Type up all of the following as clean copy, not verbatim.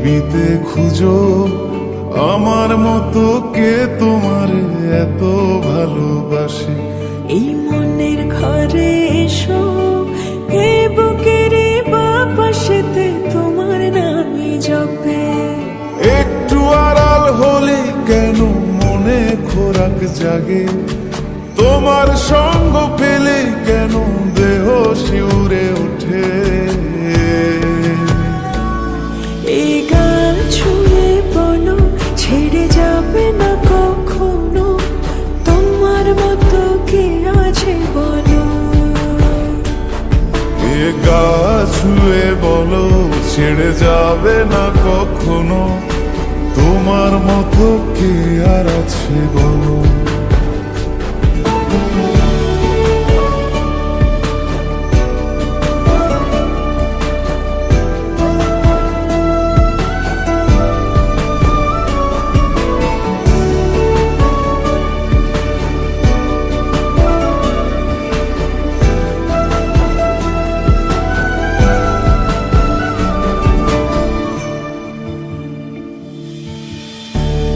পৃথিবীতে খুঁজো আমার মতো কে তোমার এত ভালোবাসে। এই মনের ঘরে এসো, এ বুকের বাপাশেতে তোমার নামই জপে। একটু আড়াল হলে কেন মনে খোরাক জাগে, তোমার সঙ্গ পেলে কেন দেহ শিউরে ওঠে। এই গান ছুঁয়ে বলো ছেড়ে যাবে না কখনো, তোমার মতো কে আছে বলো। এ গা ছুঁয়ে বলো ছেড়ে যাবে না কখনো, তোমার মতো কে আর আছে বলো।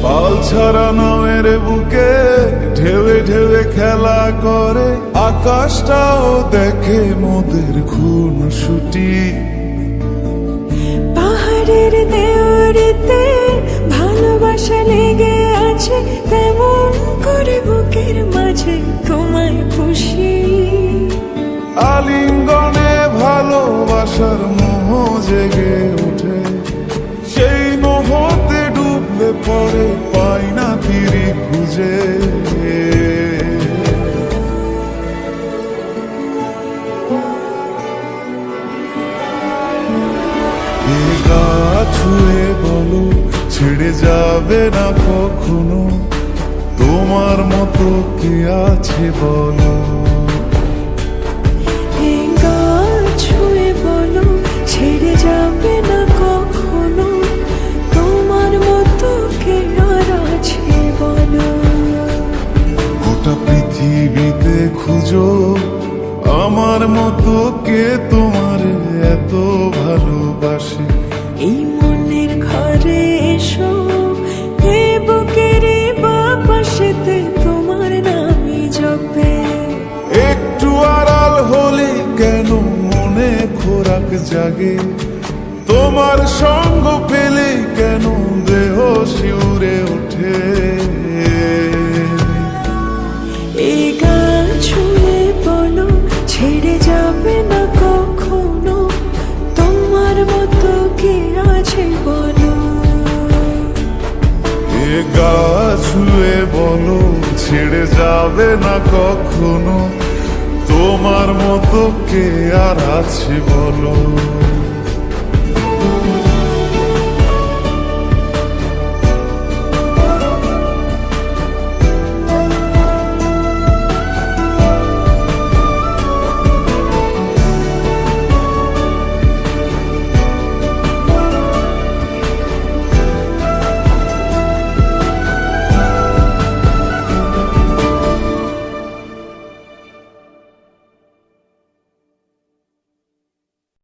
পাল ছাড়া নামের বুকে ঢেউে ঢেউে খেলা করে, আকাশটাও দেখে মোদের খুন ছুটি। পাহাড়ের দেওয়ারিতে ভালোবাসা লেগে আছে, তেমন করে বুকের মাঝে তোমায় খুশি। আলিঙ্গনে ভালোবাসার মোহ জেগে ওঠে, সেই মোহতে ডুবলে পরে পাই না তীরে খুঁজে। এ গা ছুঁয়ে বলো ছেড়ে যাবে না কখনো, তোমার মতো কে আছে বলো। এই গান ছুঁয়ে বলো ছেড়ে যাবে না কখনো, তোমার মতো কে আর আছে বলো। গোটা পৃথিবীতে খুঁজো আমার মতো কে তোমার এত ভালোবাসে। এই মনের ঘরে এসো, এ বুকের বাপাশেতে তোমার নামই জপে। একটু আড়াল হলে কেন মনে খোরাক জাগে, তোমার সঙ্গ পেলে কেন দেহ শিউরে ওঠে। এই গান ছুঁয়ে বলো ছেড়ে যাবে না কখনো, তোমার মতো কে আছে বলো। এ গা ছুঁয়ে বলো ছেড়ে যাবে না কখনো, তোমার মতো কে আর আছে বলো।